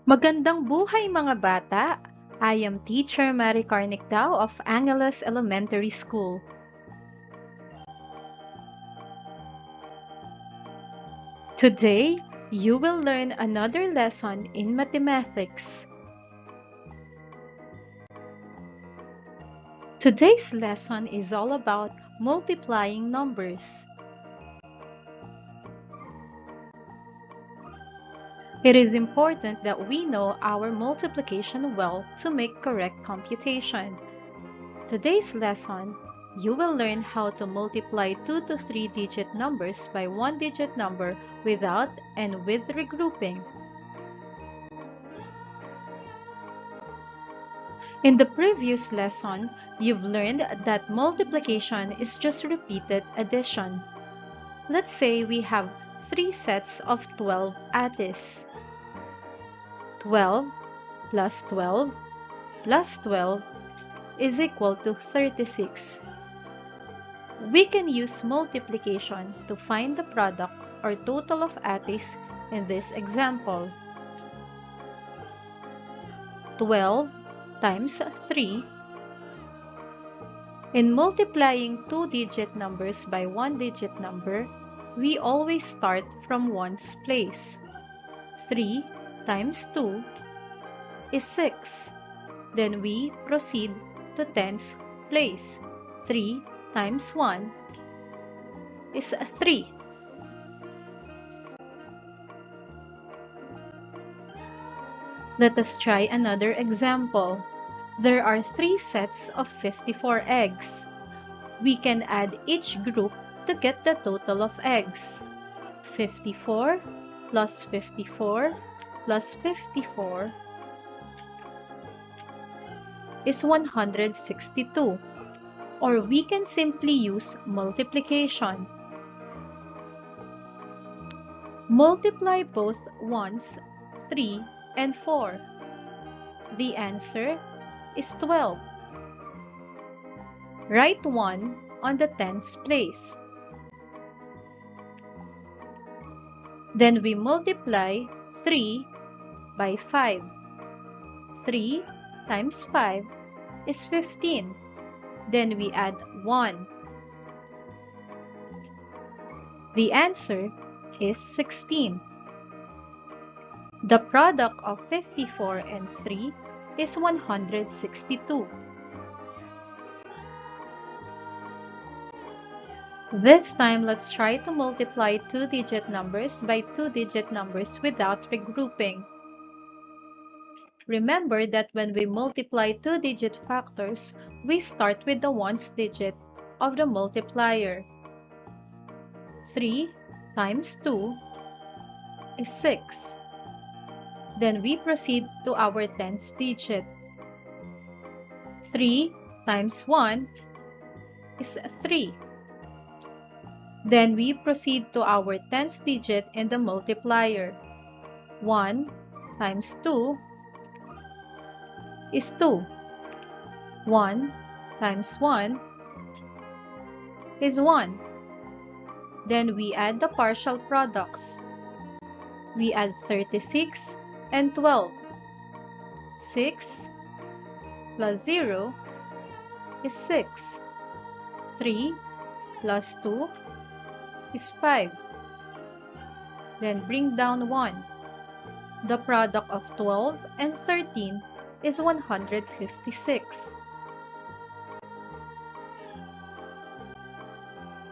Magandang buhay mga bata! I am Teacher Mary Carnicdao of Angeles Elementary School. Today, you will learn another lesson in mathematics. Today's lesson is all about multiplying numbers. It is important that we know our multiplication well to make correct computation. Today's lesson, you will learn how to multiply 2 to 3-digit numbers by 1-digit number without and with regrouping. In the previous lesson, you've learned that multiplication is just repeated addition. Let's say we have 3 sets of 12 ates. 12 plus 12 plus 12 is equal to 36. We can use multiplication to find the product or total of ates in this example. 12 times 3. In multiplying 2-digit numbers by 1-digit number, we always start from ones place. 3 times 2 is 6. Then we proceed to tens place. 3 times 1 is 3. Let us try another example. There are 3 sets of 54 eggs. We can add each group to get the total of eggs. 54 plus 54 plus 54 is 162. Or we can simply use multiplication. Multiply both ones, 3 and 4. The answer is 12. Write 1 on the tens place. Then we multiply 3 by 5. 3 times 5 is 15. Then we add 1. The answer is 16. The product of 54 and 3 is 162. This time, let's try to multiply 2-digit numbers by 2-digit numbers without regrouping. Remember that when we multiply 2-digit factors, we start with the ones digit of the multiplier. 3 times 2 is 6. Then we proceed to our tens digit. 3 times 1 is 3. Then we proceed to our tens digit in the multiplier. 1 times 2 is 2. 1 times 1 is 1. Then we add the partial products. We add 36 and 12. 6 plus 0 is 6. 3 plus 2 is 5. Then bring down 1. The product of 12 and 13 is 156.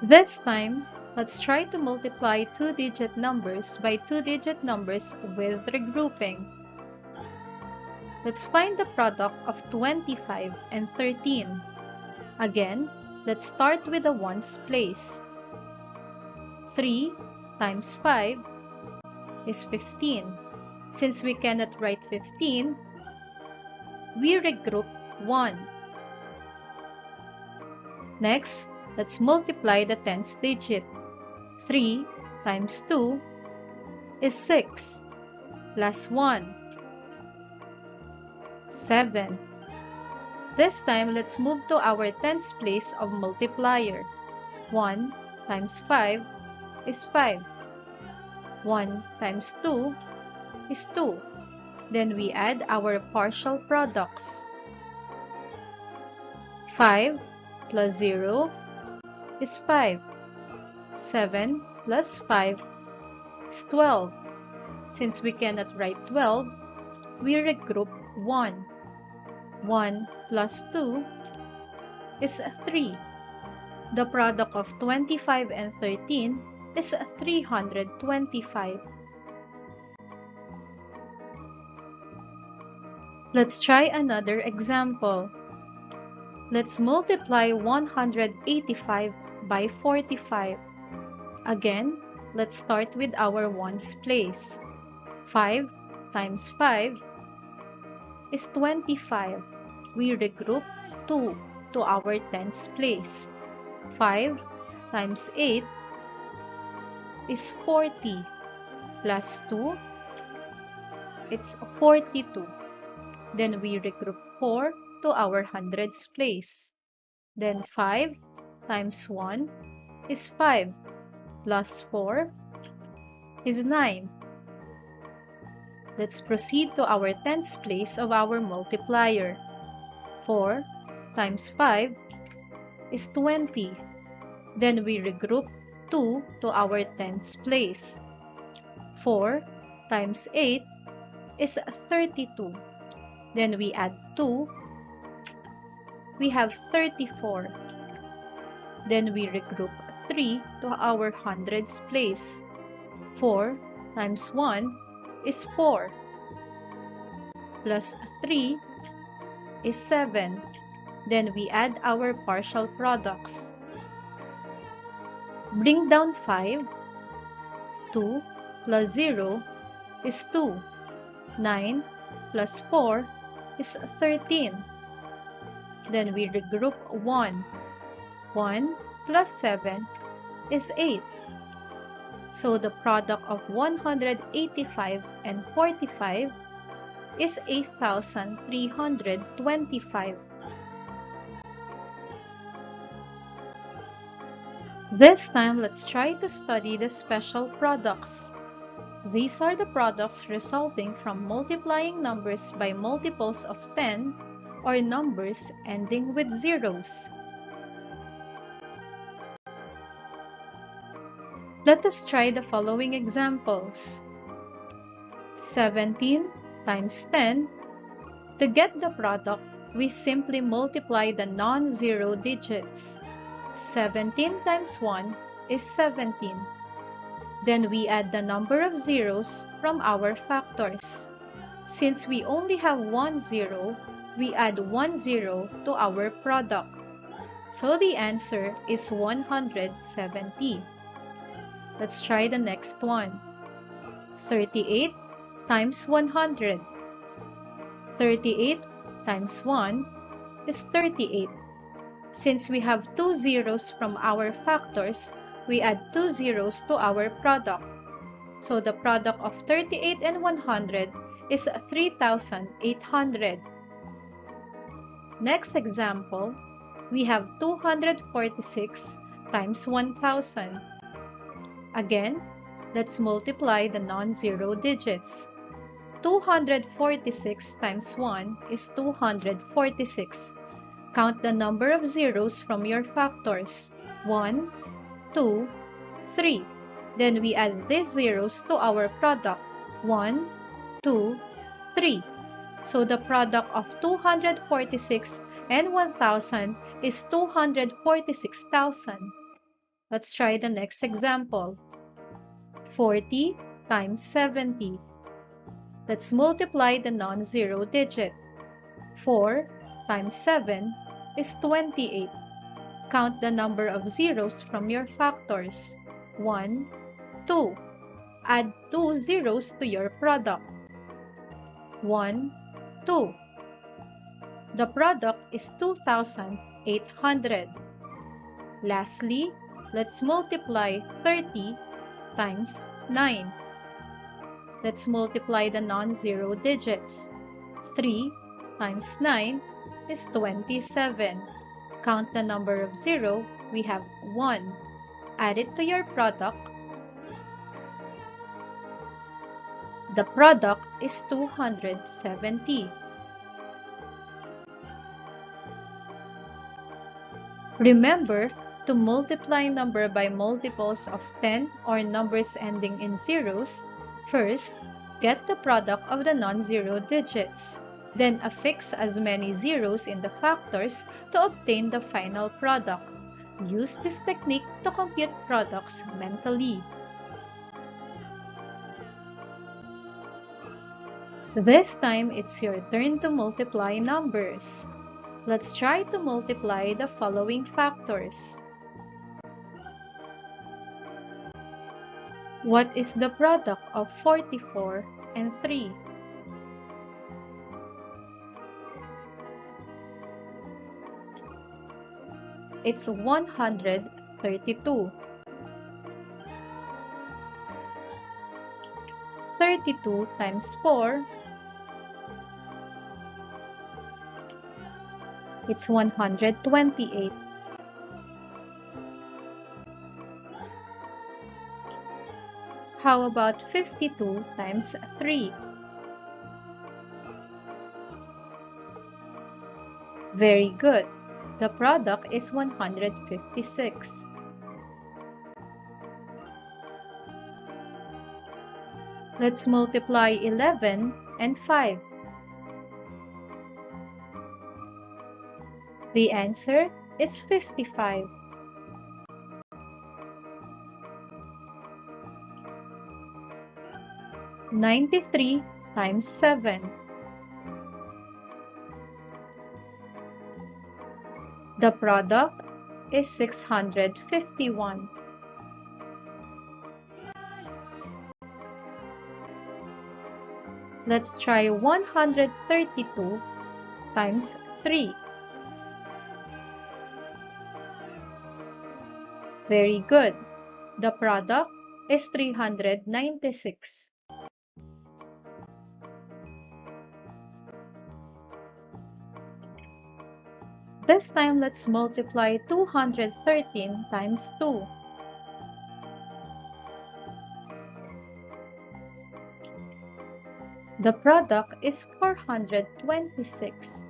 This time, let's try to multiply 2-digit numbers by 2-digit numbers with regrouping. Let's find the product of 25 and 13. Again, let's start with the ones place. 3 times 5 is 15. Since we cannot write 15, we regroup 1. Next, let's multiply the tens digit. 3 times 2 is 6 plus 1. 7. This time, let's move to our tens place of multiplier. 1 times 5 is 5. 1 times 2 is 2. Then we add our partial products. 5 plus 0 is 5. 7 plus 5 is 12. Since we cannot write 12, we regroup 1. 1 plus 2 is 3. The product of 25 and 13 is 325. Let's try another example. Let's multiply 185 by 45. Again, let's start with our ones place. 5 times 5 is 25. We regroup 2 to our tens place. 5 times 8 is 40 plus 2, it's 42. Then we regroup 4 to our hundreds place. Then 5 times 1 is 5 plus 4 is 9. Let's proceed to our tens place of our multiplier. 4 times 5 is 20. Then we regroup 2 to our tens place. 4 times 8 is 32. Then we add 2. We have 34. Then we regroup 3 to our hundreds place. 4 times 1 is 4. Plus 3 is 7. Then we add our partial products. Bring down 5. 2 plus 0 is 2. 9 plus 4 is 13. Then we regroup 1. 1 plus 7 is 8. So the product of 185 and 45 is 8,325. This time, let's try to study the special products. These are the products resulting from multiplying numbers by multiples of 10 or numbers ending with zeros. Let us try the following examples. 17 times 10. To get the product, we simply multiply the non-zero digits. 17 times 1 is 17. Then we add the number of zeros from our factors. Since we only have one zero, we add one zero to our product. So the answer is 170. Let's try the next one. 38 times 100. 38 times 1 is 38. Since we have two zeros from our factors, we add two zeros to our product. So the product of 38 and 100 is 3,800. Next example, we have 246 times 1,000. Again, let's multiply the non-zero digits. 246 times 1 is 246. Count the number of zeros from your factors. 1, 2, 3. Then we add these zeros to our product. 1, 2, 3. So the product of 246 and 1,000 is 246,000. Let's try the next example. 40 times 70. Let's multiply the non-zero digit. 4 times 7 is 28. Count the number of zeros from your factors. 1, 2. Add 2 zeros to your product. 1, 2. The product is 2,800. Lastly, let's multiply 30 times 9. Let's multiply the non-zero digits. 3 times 9 is 27. Count the number of 0, we have 1. Add it to your product. The product is 270. Remember to multiply number by multiples of 10 or numbers ending in zeros. First, get the product of the non-zero digits. Then affix as many zeros in the factors to obtain the final product. Use this technique to compute products mentally. This time, it's your turn to multiply numbers. Let's try to multiply the following factors. What is the product of 44 and 3? It's 132. 32 times 4, it's 128. How about 52 times 3? Very good. The product is 156. Let's multiply 11 and 5. The answer is 55. "93 times 7. The product is 651. Let's try 132 times 3. Very good. The product is 396. This time, let's multiply 213 times 2. The product is 426.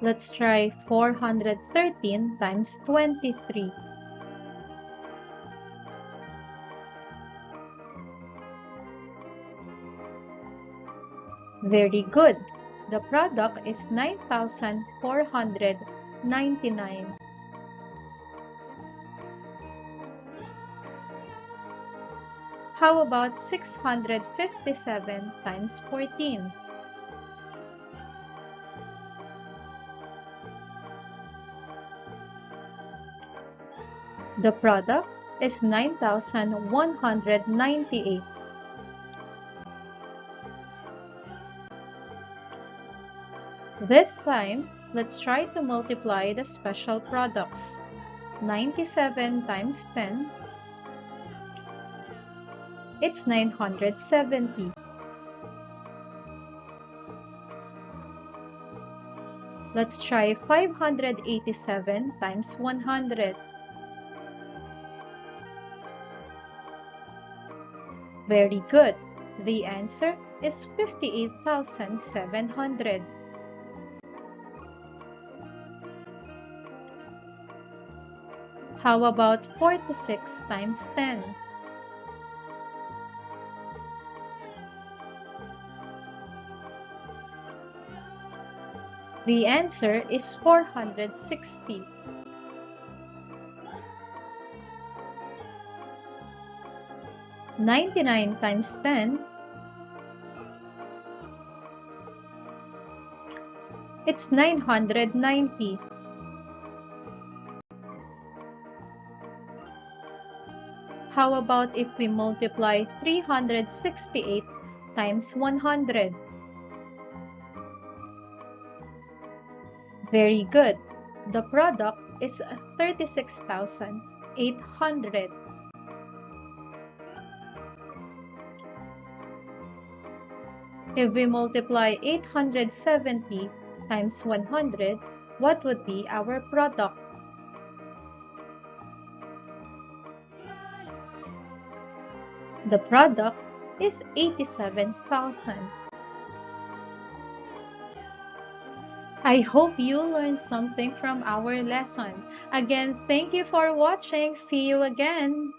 Let's try 413 times 23. Very good. The product is 9,499. How about 657 times 14? The product is 9,198. This time, let's try to multiply the special products. 97 times 10, it's 970. Let's try 587 times 100. Very good. The answer is 58,700. How about 46 times 10? The answer is 460. "99 times 10, it's 990. How about if we multiply 368 times 100? Very good. The product is 36,800. If we multiply 870 times 100, what would be our product? The product is 87,000. I hope you learned something from our lesson. Again, thank you for watching. See you again.